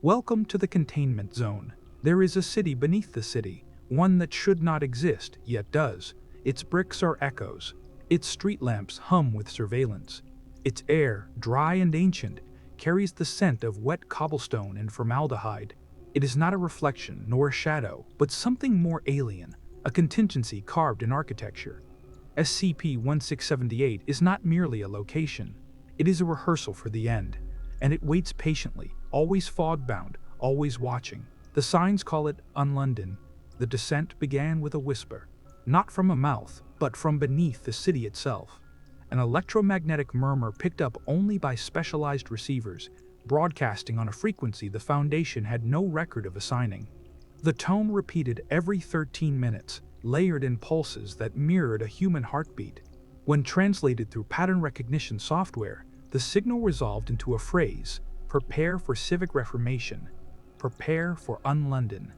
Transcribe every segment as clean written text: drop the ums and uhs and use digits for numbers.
Welcome to the Containment Zone. There is a city beneath the city, one that should not exist, yet does. Its bricks are echoes. Its street lamps hum with surveillance. Its air, dry and ancient, carries the scent of wet cobblestone and formaldehyde. It is not a reflection nor a shadow, but something more alien, a contingency carved in architecture. SCP-1678 is not merely a location. It is a rehearsal for the end, and it waits patiently, always fog-bound, always watching. The signs call it UnLondon. The descent began with a whisper, not from a mouth, but from beneath the city itself. An electromagnetic murmur picked up only by specialized receivers, broadcasting on a frequency the Foundation had no record of assigning. The tone repeated every 13 minutes, layered in pulses that mirrored a human heartbeat. When translated through pattern recognition software, the signal resolved into a phrase: prepare for civic reformation. Prepare for UnLondon.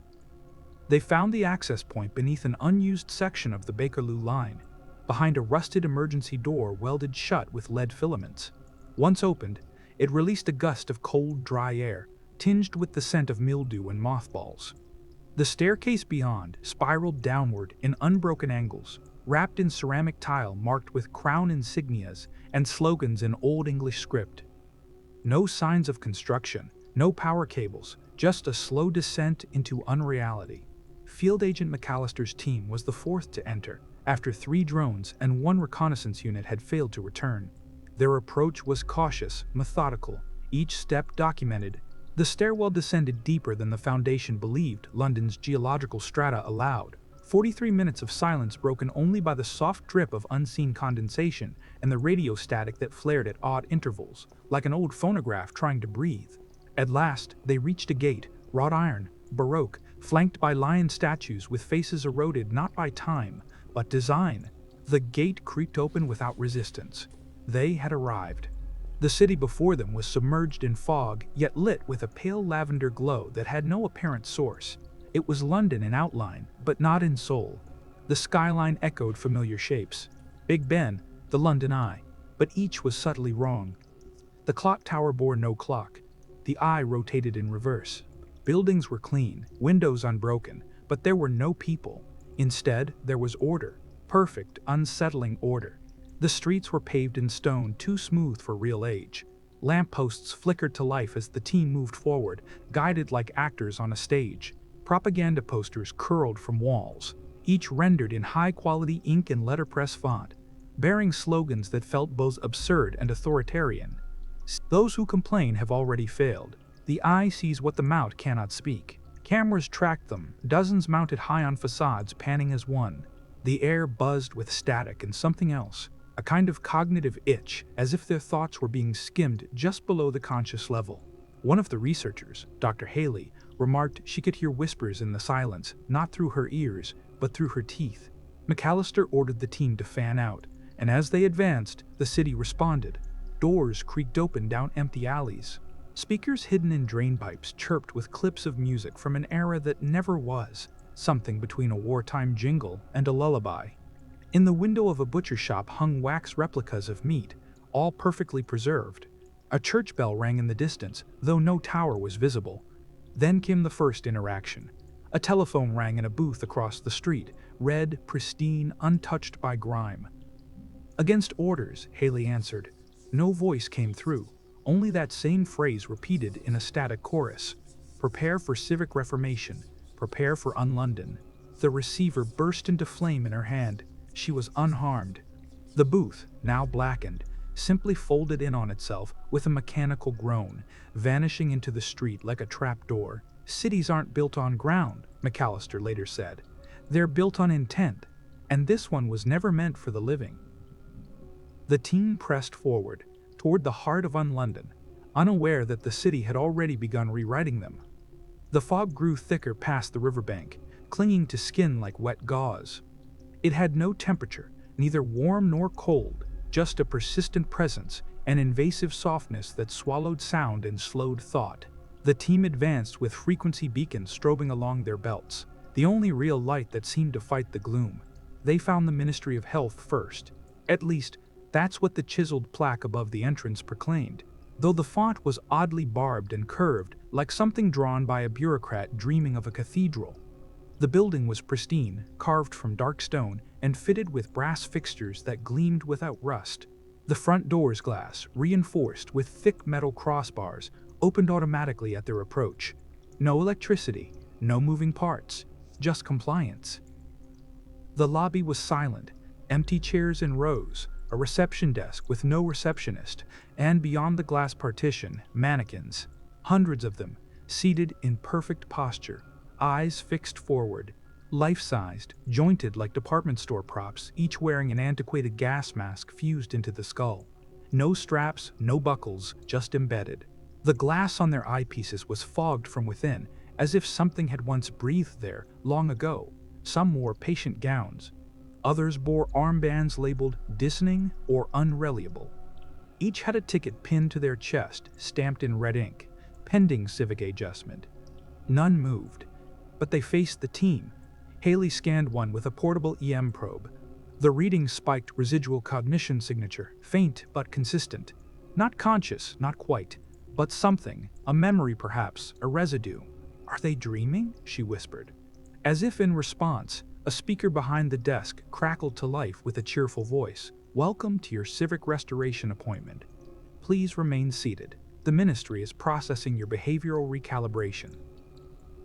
They found the access point beneath an unused section of the Bakerloo line, behind a rusted emergency door welded shut with lead filaments. Once opened, it released a gust of cold, dry air, tinged with the scent of mildew and mothballs. The staircase beyond spiraled downward in unbroken angles, wrapped in ceramic tile marked with crown insignias and slogans in Old English script. No signs of construction, no power cables, just a slow descent into unreality. Field Agent McAllister's team was the fourth to enter, after 3 drones and 1 reconnaissance unit had failed to return. Their approach was cautious, methodical, each step documented. The stairwell descended deeper than the Foundation believed London's geological strata allowed. 43 minutes of silence broken only by the soft drip of unseen condensation and the radio static that flared at odd intervals, like an old phonograph trying to breathe. At last, they reached a gate, wrought iron, baroque, flanked by lion statues with faces eroded not by time, but design. The gate creaked open without resistance. They had arrived. The city before them was submerged in fog, yet lit with a pale lavender glow that had no apparent source. It was London in outline, but not in soul. The skyline echoed familiar shapes. Big Ben, the London Eye, but each was subtly wrong. The clock tower bore no clock. The eye rotated in reverse. Buildings were clean, windows unbroken, but there were no people. Instead, there was order. Perfect, unsettling order. The streets were paved in stone too smooth for real age. Lampposts flickered to life as the team moved forward, guided like actors on a stage. Propaganda posters curled from walls, each rendered in high-quality ink and letterpress font, bearing slogans that felt both absurd and authoritarian. Those who complain have already failed. The eye sees what the mouth cannot speak. Cameras tracked them, dozens mounted high on facades panning as one. The air buzzed with static and something else, a kind of cognitive itch, as if their thoughts were being skimmed just below the conscious level. One of the researchers, Dr. Haley, remarked she could hear whispers in the silence, not through her ears, but through her teeth. McAllister ordered the team to fan out, and as they advanced, the city responded. Doors creaked open down empty alleys. Speakers hidden in drainpipes chirped with clips of music from an era that never was, something between a wartime jingle and a lullaby. In the window of a butcher shop hung wax replicas of meat, all perfectly preserved. A church bell rang in the distance, though no tower was visible. Then came the first interaction. A telephone rang in a booth across the street, red, pristine, untouched by grime. Against orders, Haley answered. No voice came through, only that same phrase repeated in a static chorus. Prepare for civic reformation. Prepare for UnLondon. The receiver burst into flame in her hand. She was unharmed. The booth, now blackened, simply folded in on itself with a mechanical groan, vanishing into the street like a trapdoor. Cities aren't built on ground, McAllister later said. They're built on intent, and this one was never meant for the living. The team pressed forward, toward the heart of UnLondon, unaware that the city had already begun rewriting them. The fog grew thicker past the riverbank, clinging to skin like wet gauze. It had no temperature, neither warm nor cold, just a persistent presence, an invasive softness that swallowed sound and slowed thought. The team advanced with frequency beacons strobing along their belts, the only real light that seemed to fight the gloom. They found the Ministry of Health first. At least, that's what the chiseled plaque above the entrance proclaimed. though the font was oddly barbed and curved, like something drawn by a bureaucrat dreaming of a cathedral. The building was pristine, carved from dark stone, and fitted with brass fixtures that gleamed without rust. The front door's glass, reinforced with thick metal crossbars, opened automatically at their approach. No electricity, no moving parts, just compliance. The lobby was silent, empty chairs in rows, a reception desk with no receptionist, and beyond the glass partition, mannequins, hundreds of them, seated in perfect posture, eyes fixed forward, life-sized, jointed like department store props, each wearing an antiquated gas mask fused into the skull. No straps, no buckles, just embedded. The glass on their eyepieces was fogged from within, as if something had once breathed there long ago. Some wore patient gowns. Others bore armbands labeled discerning or unreliable. Each had a ticket pinned to their chest, stamped in red ink, pending civic adjustment. None moved, but they faced the team. Haley scanned one with a portable EM probe. The reading spiked residual cognition signature, faint but consistent. Not conscious, not quite, but something, a memory perhaps, a residue. "Are they dreaming?" she whispered. As if in response, a speaker behind the desk crackled to life with a cheerful voice. "Welcome to your civic restoration appointment. Please remain seated. The ministry is processing your behavioral recalibration."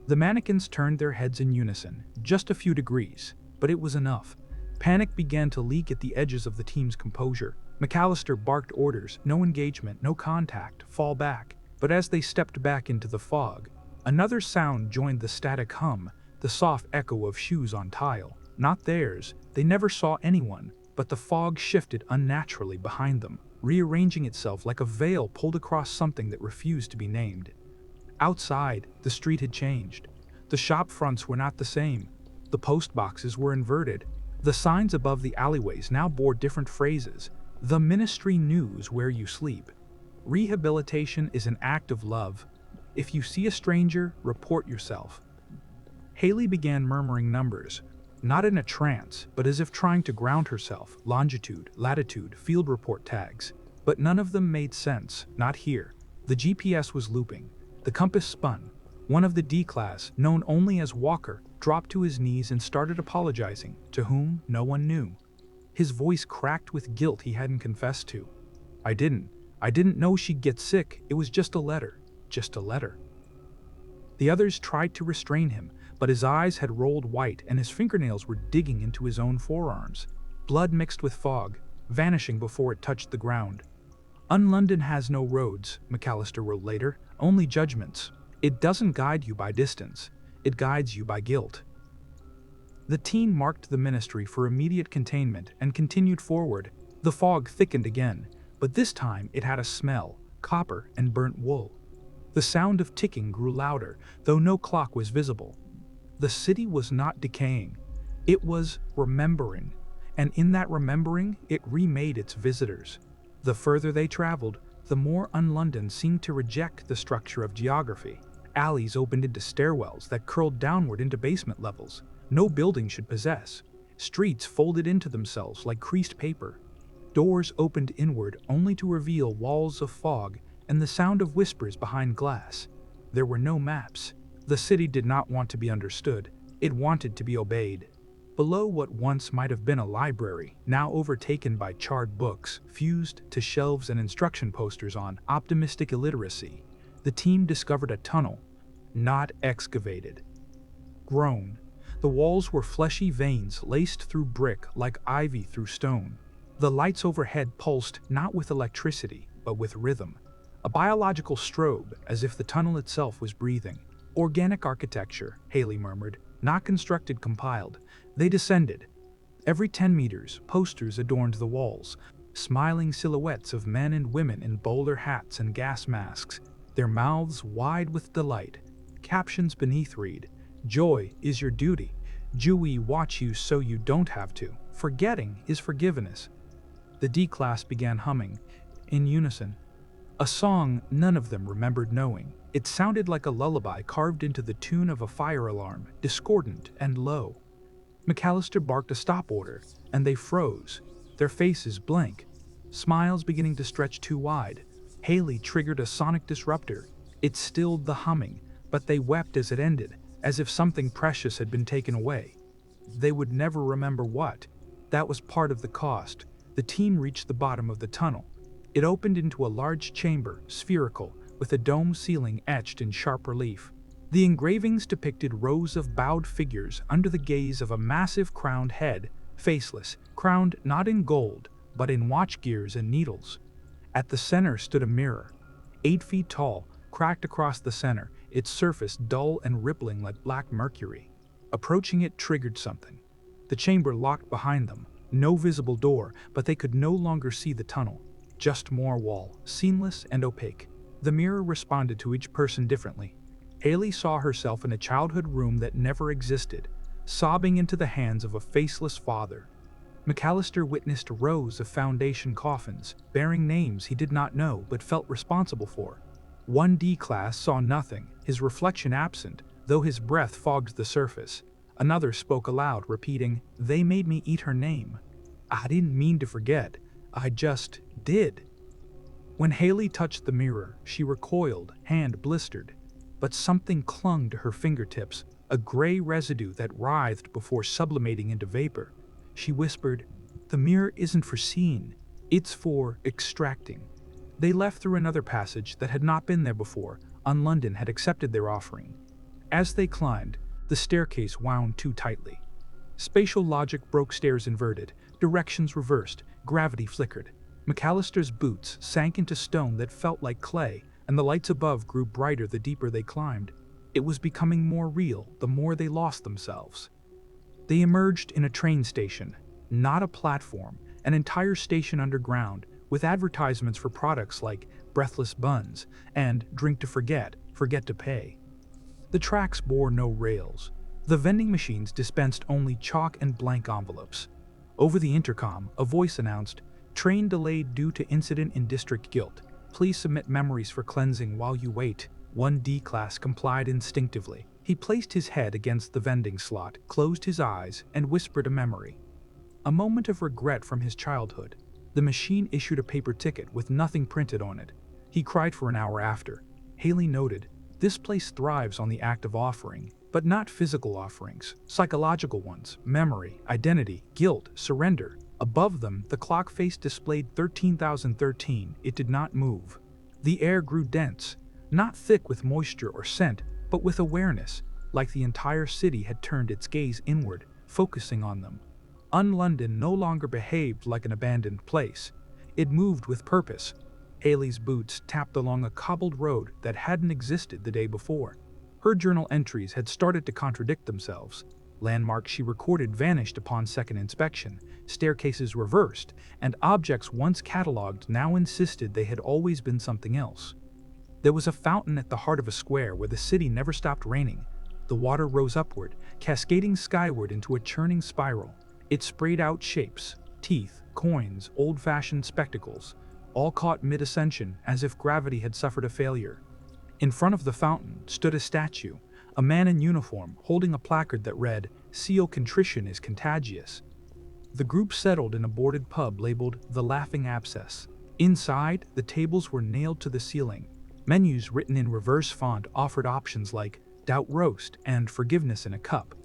The mannequins turned their heads in unison, just a few degrees, but it was enough. Panic began to leak at the edges of the team's composure. McAllister barked orders, no engagement, no contact, fall back. But as they stepped back into the fog, another sound joined the static hum, the soft echo of shoes on tile. Not theirs, they never saw anyone, but the fog shifted unnaturally behind them, rearranging itself like a veil pulled across something that refused to be named. Outside, the street had changed. The shop fronts were not the same. The post boxes were inverted. The signs above the alleyways now bore different phrases. "The ministry knows where you sleep." "Rehabilitation is an act of love. If you see a stranger, report yourself." Haley began murmuring numbers, not in a trance, but as if trying to ground herself. Longitude, latitude, field report tags. But none of them made sense, not here. The GPS was looping. The compass spun. One of the D-class, known only as Walker, dropped to his knees and started apologizing, to whom no one knew. His voice cracked with guilt he hadn't confessed to. I didn't know she'd get sick. It was just a letter. Just a letter." The others tried to restrain him, but his eyes had rolled white and his fingernails were digging into his own forearms. Blood mixed with fog, vanishing before it touched the ground. "UnLondon has no roads," McAllister wrote later, "only judgments. It doesn't guide you by distance. It guides you by guilt." The team marked the ministry for immediate containment and continued forward. The fog thickened again, but this time it had a smell, copper and burnt wool. The sound of ticking grew louder, though no clock was visible. The city was not decaying. It was remembering, and in that remembering, it remade its visitors. The further they traveled, the more UnLondon seemed to reject the structure of geography. Alleys opened into stairwells that curled downward into basement levels no building should possess. Streets folded into themselves like creased paper. Doors opened inward only to reveal walls of fog and the sound of whispers behind glass. There were no maps. The city did not want to be understood. It wanted to be obeyed. Below what once might have been a library, now overtaken by charred books, fused to shelves and instruction posters on optimistic illiteracy, the team discovered a tunnel, not excavated. Grown. The walls were fleshy veins laced through brick like ivy through stone. The lights overhead pulsed not with electricity, but with rhythm. A biological strobe, as if the tunnel itself was breathing. "Organic architecture," Haley murmured, "not constructed, compiled." They descended. Every 10 meters, posters adorned the walls, smiling silhouettes of men and women in bowler hats and gas masks, their mouths wide with delight. Captions beneath read, "Joy is your duty. Jewy watch you so you don't have to. Forgetting is forgiveness." The D-class began humming, in unison. A song none of them remembered knowing. It sounded like a lullaby carved into the tune of a fire alarm, discordant and low. McAllister barked a stop order, and they froze, their faces blank, smiles beginning to stretch too wide. Haley triggered a sonic disruptor. It stilled the humming, but they wept as it ended, as if something precious had been taken away. They would never remember what. That was part of the cost. The team reached the bottom of the tunnel. It opened into a large chamber, spherical, with a dome ceiling etched in sharp relief. The engravings depicted rows of bowed figures under the gaze of a massive crowned head, faceless, crowned not in gold, but in watch gears and needles. At the center stood a mirror, 8 feet tall, cracked across the center, its surface dull and rippling like black mercury. Approaching it triggered something. The chamber locked behind them, no visible door, but they could no longer see the tunnel. Just more wall, seamless and opaque. The mirror responded to each person differently. Haley saw herself in a childhood room that never existed, sobbing into the hands of a faceless father. McAllister witnessed rows of Foundation coffins, bearing names he did not know but felt responsible for. One D-class saw nothing, his reflection absent, though his breath fogged the surface. Another spoke aloud, repeating, "They made me eat her name. I didn't mean to forget. I just did." When Haley touched the mirror, she recoiled, hand blistered. But something clung to her fingertips, a gray residue that writhed before sublimating into vapor. She whispered, "The mirror isn't for seeing, it's for extracting." They left through another passage that had not been there before. UnLondon had accepted their offering. As they climbed, the staircase wound too tightly. Spatial logic broke, stairs inverted, directions reversed, gravity flickered. McAllister's boots sank into stone that felt like clay, and the lights above grew brighter the deeper they climbed. It was becoming more real the more they lost themselves. They emerged in a train station, not a platform, an entire station underground, with advertisements for products like breathless buns and drink to forget, forget to pay. The tracks bore no rails. The vending machines dispensed only chalk and blank envelopes. Over the intercom, a voice announced, "Train delayed due to incident in District Guild. Please submit memories for cleansing while you wait." One D-class complied instinctively. He placed his head against the vending slot, closed his eyes, and whispered a memory. A moment of regret from his childhood. The machine issued a paper ticket with nothing printed on it. He cried for an hour after. Haley noted, "This place thrives on the act of offering, but not physical offerings, psychological ones, memory, identity, guilt, surrender." Above them, the clock face displayed 13,013. It did not move. The air grew dense, not thick with moisture or scent, but with awareness, like the entire city had turned its gaze inward, focusing on them. UnLondon no longer behaved like an abandoned place. It moved with purpose. Haley's boots tapped along a cobbled road that hadn't existed the day before. Her journal entries had started to contradict themselves. Landmarks she recorded vanished upon second inspection, staircases reversed, and objects once cataloged now insisted they had always been something else. There was a fountain at the heart of a square where the city never stopped raining. The water rose upward, cascading skyward into a churning spiral. It sprayed out shapes, teeth, coins, old-fashioned spectacles, all caught mid-ascension as if gravity had suffered a failure. In front of the fountain stood a statue, a man in uniform holding a placard that read, "Seal contrition is contagious." The group settled in a boarded pub labeled The Laughing Abscess. Inside, the tables were nailed to the ceiling. Menus written in reverse font offered options like Doubt Roast and Forgiveness in a Cup.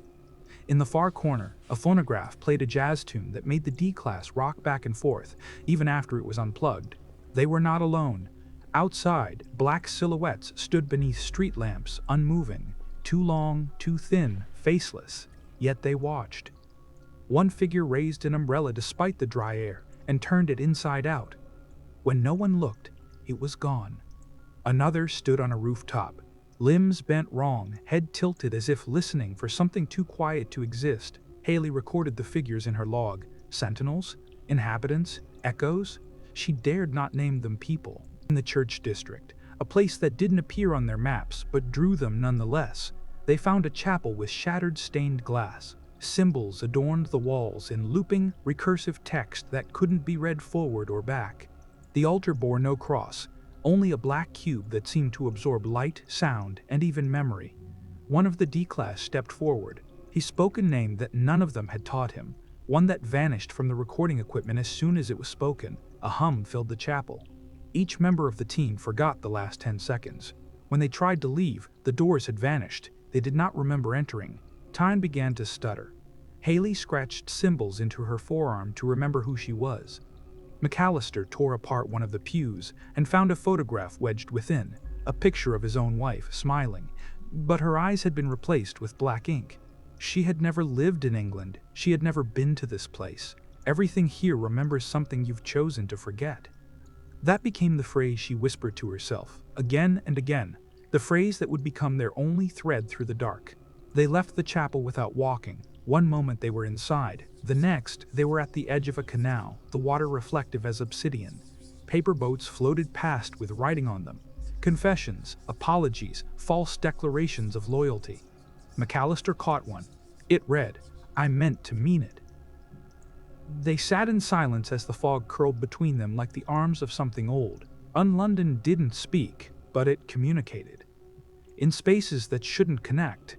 In the far corner, a phonograph played a jazz tune that made the D-class rock back and forth, even after it was unplugged. They were not alone. Outside, black silhouettes stood beneath street lamps, unmoving, too long, too thin, faceless, yet they watched. One figure raised an umbrella despite the dry air and turned it inside out. When no one looked, it was gone. Another stood on a rooftop, limbs bent wrong, head tilted as if listening for something too quiet to exist. Haley recorded the figures in her log. Sentinels? Inhabitants? Echoes? She dared not name them people. In the church district, a place that didn't appear on their maps but drew them nonetheless, they found a chapel with shattered stained glass. Symbols adorned the walls in looping, recursive text that couldn't be read forward or back. The altar bore no cross, only a black cube that seemed to absorb light, sound, and even memory. One of the D-class stepped forward. He spoke a name that none of them had taught him, one that vanished from the recording equipment as soon as it was spoken. A hum filled the chapel. Each member of the team forgot the last 10 seconds. When they tried to leave, the doors had vanished. They did not remember entering. Time began to stutter. Haley scratched symbols into her forearm to remember who she was. McAllister tore apart one of the pews and found a photograph wedged within, a picture of his own wife, smiling, but her eyes had been replaced with black ink. She had never lived in England. She had never been to this place. Everything here remembers something you've chosen to forget. That became the phrase she whispered to herself, again and again, the phrase that would become their only thread through the dark. They left the chapel without walking. One moment they were inside, the next they were at the edge of a canal, the water reflective as obsidian. Paper boats floated past with writing on them. Confessions, apologies, false declarations of loyalty. McAllister caught one. It read, "I meant to mean it." They sat in silence as the fog curled between them like the arms of something old. UnLondon didn't speak, but it communicated. In spaces that shouldn't connect.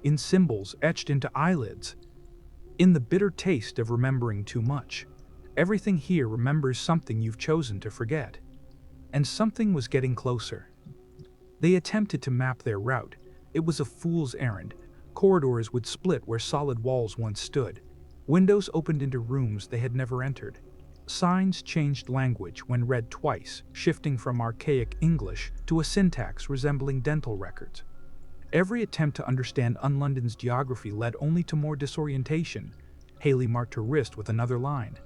In symbols etched into eyelids. In the bitter taste of remembering too much. Everything here remembers something you've chosen to forget. And something was getting closer. They attempted to map their route. It was a fool's errand. Corridors would split where solid walls once stood. Windows opened into rooms they had never entered. Signs changed language when read twice, shifting from archaic English to a syntax resembling dental records. Every attempt to understand UnLondon's geography led only to more disorientation. Haley marked her wrist with another line.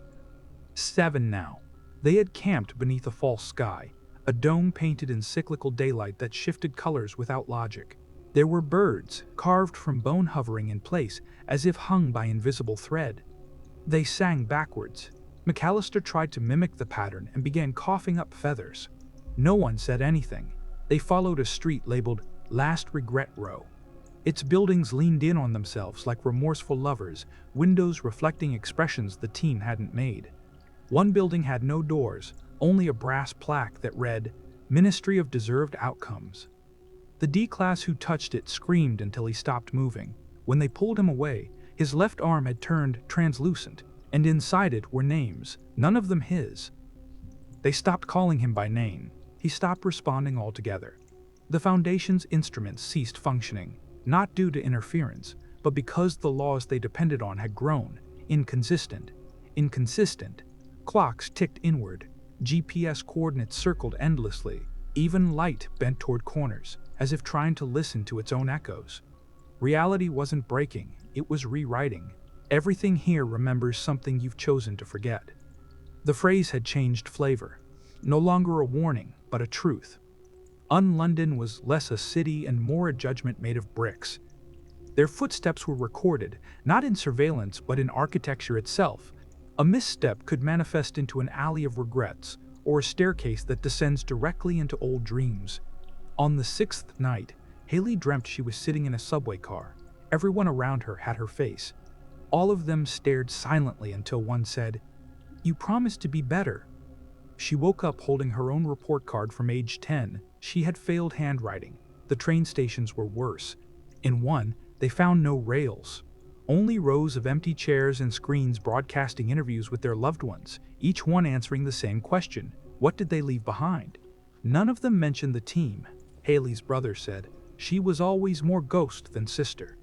7 now. They had camped beneath a false sky, a dome painted in cyclical daylight that shifted colors without logic. There were birds, carved from bone hovering in place, as if hung by invisible thread. They sang backwards. McAllister tried to mimic the pattern and began coughing up feathers. No one said anything. They followed a street labeled Last Regret Row. Its buildings leaned in on themselves like remorseful lovers, windows reflecting expressions the team hadn't made. One building had no doors, only a brass plaque that read, Ministry of Deserved Outcomes. The D-class who touched it screamed until he stopped moving. When they pulled him away, his left arm had turned translucent, and inside it were names, none of them his. They stopped calling him by name. He stopped responding altogether. The Foundation's instruments ceased functioning, not due to interference, but because the laws they depended on had grown, inconsistent. Clocks ticked inward, GPS coordinates circled endlessly, even light bent toward corners, as if trying to listen to its own echoes. Reality wasn't breaking, it was rewriting. Everything here remembers something you've chosen to forget. The phrase had changed flavor. No longer a warning, but a truth. UnLondon was less a city and more a judgment made of bricks. Their footsteps were recorded, not in surveillance but in architecture itself. A misstep could manifest into an alley of regrets, or a staircase that descends directly into old dreams. On the 6th night, Haley dreamt she was sitting in a subway car. Everyone around her had her face. All of them stared silently until one said, "You promised to be better." She woke up holding her own report card from age 10. She had failed handwriting. The train stations were worse. In one, they found no rails. Only rows of empty chairs and screens broadcasting interviews with their loved ones, each one answering the same question. What did they leave behind? None of them mentioned the team. Haley's brother said, "She was always more ghost than sister."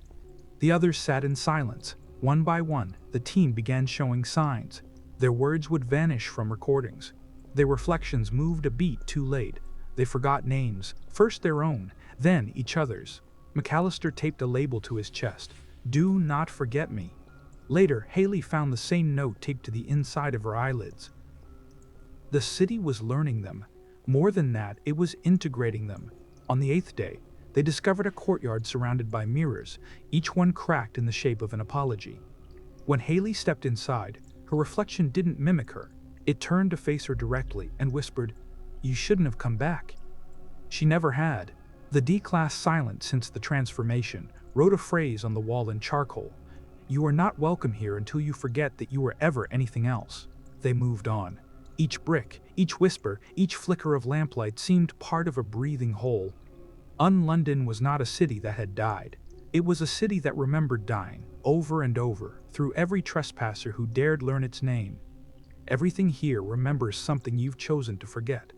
The others sat in silence. One by one, the team began showing signs. Their words would vanish from recordings. Their reflections moved a beat too late. They forgot names, first their own, then each other's. McAllister taped a label to his chest. "Do not forget me." Later, Haley found the same note taped to the inside of her eyelids. The city was learning them. More than that, it was integrating them. On the 8th day, they discovered a courtyard surrounded by mirrors, each one cracked in the shape of an apology. When Haley stepped inside, her reflection didn't mimic her. It turned to face her directly and whispered, "You shouldn't have come back." She never had. The D-class, silent since the transformation, wrote a phrase on the wall in charcoal. "You are not welcome here until you forget that you were ever anything else." They moved on. Each brick, each whisper, each flicker of lamplight seemed part of a breathing whole. UnLondon was not a city that had died. It was a city that remembered dying, over and over, through every trespasser who dared learn its name. Everything here remembers something you've chosen to forget.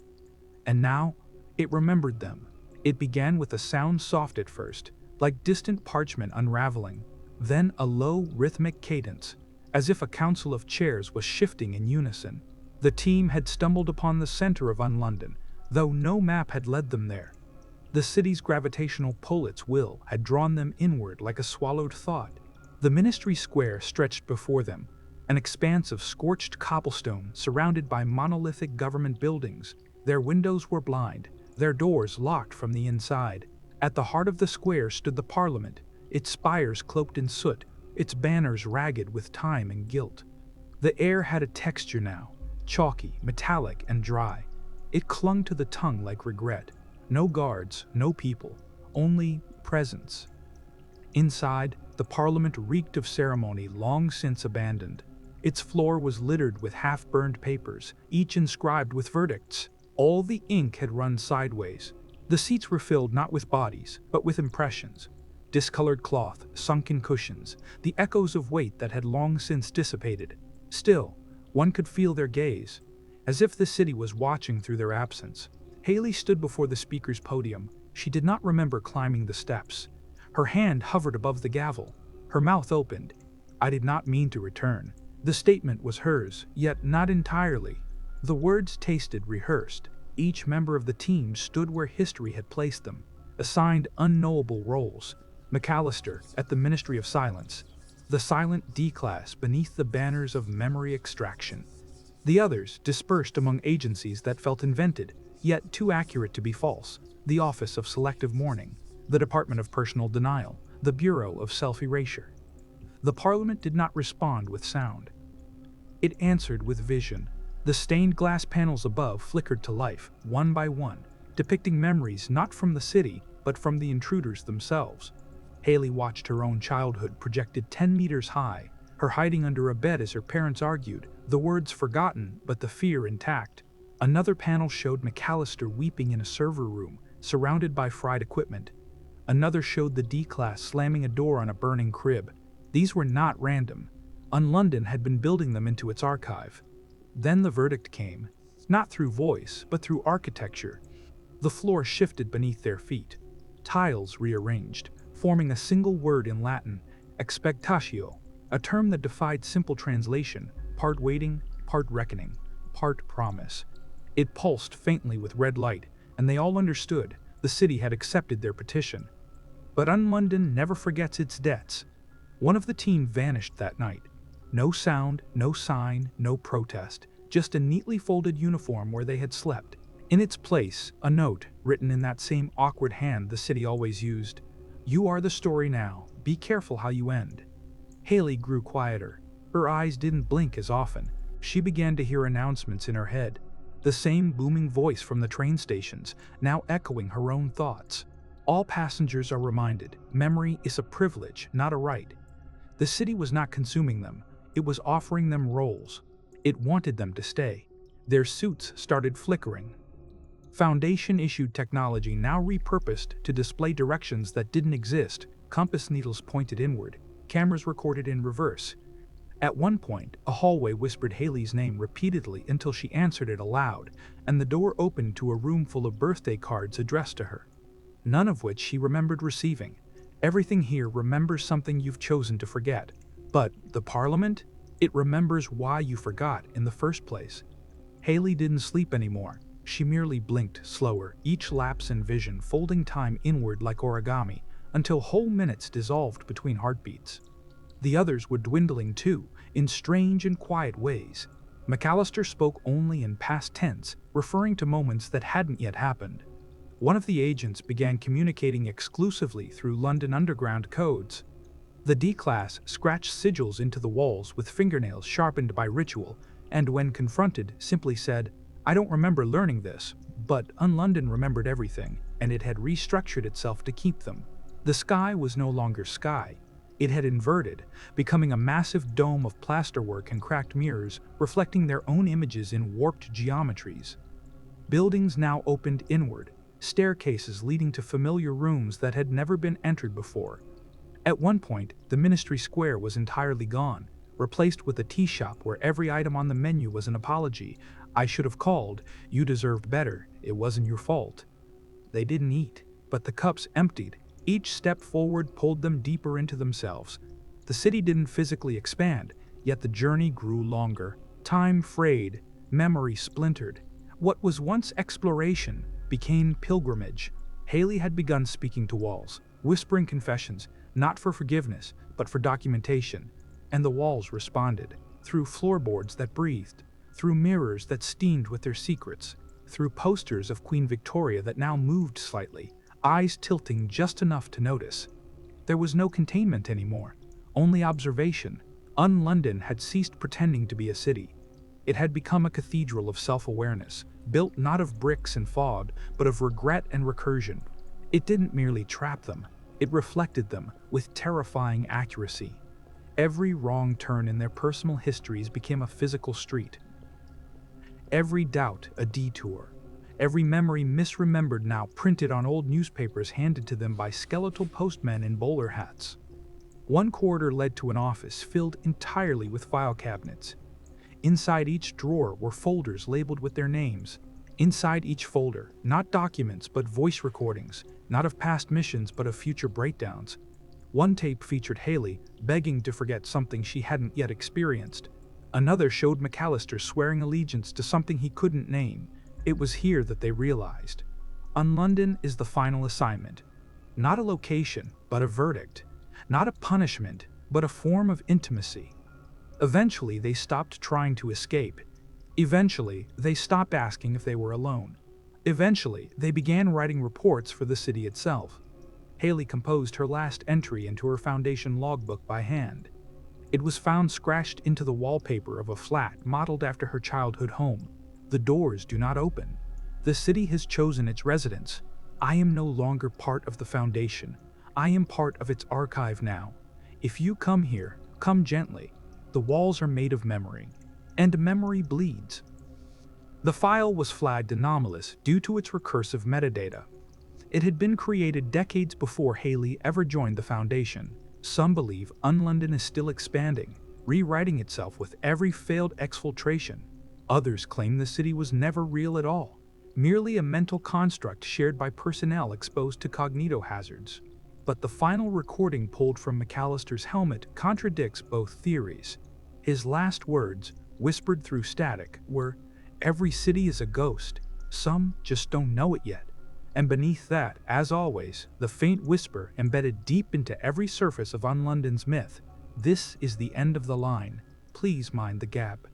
And now, it remembered them. It began with a sound soft at first, like distant parchment unraveling, then a low, rhythmic cadence, as if a council of chairs was shifting in unison. The team had stumbled upon the center of UnLondon, though no map had led them there. The city's gravitational pull, its will, had drawn them inward like a swallowed thought. The Ministry Square stretched before them, an expanse of scorched cobblestone surrounded by monolithic government buildings. Their windows were blind, their doors locked from the inside. At the heart of the square stood the Parliament, its spires cloaked in soot, its banners ragged with time and guilt. The air had a texture now, chalky, metallic, and dry. It clung to the tongue like regret. No guards, no people, only presence. Inside, the Parliament reeked of ceremony long since abandoned. Its floor was littered with half-burned papers, each inscribed with verdicts. All the ink had run sideways. The seats were filled not with bodies, but with impressions. Discolored cloth, sunken cushions, the echoes of weight that had long since dissipated. Still, one could feel their gaze, as if the city was watching through their absence. Haley stood before the speaker's podium. She did not remember climbing the steps. Her hand hovered above the gavel. Her mouth opened. "I did not mean to return." The statement was hers, yet not entirely. The words tasted rehearsed. Each member of the team stood where history had placed them, assigned unknowable roles. McAllister at the Ministry of Silence, the silent D-class beneath the banners of memory extraction. The others dispersed among agencies that felt invented, yet too accurate to be false. The Office of Selective Mourning, the Department of Personal Denial, the Bureau of Self-Erasure. The Parliament did not respond with sound. It answered with vision. The stained glass panels above flickered to life, one by one, depicting memories not from the city, but from the intruders themselves. Haley watched her own childhood projected 10 meters high, her hiding under a bed as her parents argued, the words forgotten, but the fear intact. Another panel showed McAllister weeping in a server room, surrounded by fried equipment. Another showed the D-class slamming a door on a burning crib. These were not random. UnLondon had been building them into its archive. Then the verdict came, not through voice, but through architecture. The floor shifted beneath their feet. Tiles rearranged, forming a single word in Latin, expectatio, a term that defied simple translation, part waiting, part reckoning, part promise. It pulsed faintly with red light, and they all understood the city had accepted their petition. But UnLondon never forgets its debts. One of the team vanished that night. No sound, no sign, no protest, just a neatly folded uniform where they had slept. In its place, a note, written in that same awkward hand the city always used. "You are the story now. Be careful how you end." Haley grew quieter. Her eyes didn't blink as often. She began to hear announcements in her head. The same booming voice from the train stations, now echoing her own thoughts. All passengers are reminded, memory is a privilege, not a right. The city was not consuming them. It was offering them roles. It wanted them to stay. Their suits started flickering. Foundation issued technology now repurposed to display directions that didn't exist, compass needles pointed inward, cameras recorded in reverse. At one point, a hallway whispered Haley's name repeatedly until she answered it aloud, and the door opened to a room full of birthday cards addressed to her. None of which she remembered receiving. Everything here remembers something you've chosen to forget. But the Parliament? It remembers why you forgot in the first place. Haley didn't sleep anymore. She merely blinked slower, each lapse in vision folding time inward like origami, until whole minutes dissolved between heartbeats. The others were dwindling too, in strange and quiet ways. McAllister spoke only in past tense, referring to moments that hadn't yet happened. One of the agents began communicating exclusively through London Underground codes. The D-class scratched sigils into the walls with fingernails sharpened by ritual, and when confronted, simply said, "I don't remember learning this," but UnLondon remembered everything, and it had restructured itself to keep them. The sky was no longer sky. It had inverted, becoming a massive dome of plasterwork and cracked mirrors, reflecting their own images in warped geometries. Buildings now opened inward, staircases leading to familiar rooms that had never been entered before. At one point, the Ministry Square was entirely gone. replaced with a tea shop where every item on the menu was an apology. I should have called. You deserved better. It wasn't your fault. They didn't eat, but the cups emptied. Each step forward pulled them deeper into themselves. The city didn't physically expand, yet the journey grew longer. Time frayed, memory splintered. What was once exploration became pilgrimage. Haley had begun speaking to walls, whispering confessions, not for forgiveness, but for documentation. And the walls responded, through floorboards that breathed, through mirrors that steamed with their secrets, through posters of Queen Victoria that now moved slightly, eyes tilting just enough to notice. There was no containment anymore, only observation. UnLondon had ceased pretending to be a city. It had become a cathedral of self-awareness, built not of bricks and fog, but of regret and recursion. It didn't merely trap them, it reflected them with terrifying accuracy. Every wrong turn in their personal histories became a physical street. Every doubt a detour. Every memory misremembered now printed on old newspapers handed to them by skeletal postmen in bowler hats. One corridor led to an office filled entirely with file cabinets. Inside each drawer were folders labeled with their names. Inside each folder, not documents but voice recordings, not of past missions but of future breakdowns. One tape featured Haley begging to forget something she hadn't yet experienced. Another showed McAllister swearing allegiance to something he couldn't name. It was here that they realized. UnLondon is the final assignment. Not a location, but a verdict. Not a punishment, but a form of intimacy. Eventually, they stopped trying to escape. Eventually, they stopped asking if they were alone. Eventually, they began writing reports for the city itself. Haley composed her last entry into her Foundation logbook by hand. It was found scratched into the wallpaper of a flat modeled after her childhood home. The doors do not open. The city has chosen its residents. I am no longer part of the Foundation. I am part of its archive now. If you come here, come gently. The walls are made of memory, and memory bleeds. The file was flagged anomalous due to its recursive metadata. It had been created decades before Haley ever joined the Foundation. Some believe UnLondon is still expanding, rewriting itself with every failed exfiltration. Others claim the city was never real at all, merely a mental construct shared by personnel exposed to cognito hazards. But the final recording pulled from McAllister's helmet contradicts both theories. His last words, whispered through static, were, "Every city is a ghost. Some just don't know it yet." And beneath that, as always, the faint whisper embedded deep into every surface of UnLondon's myth, "This is the end of the line. Please mind the gap."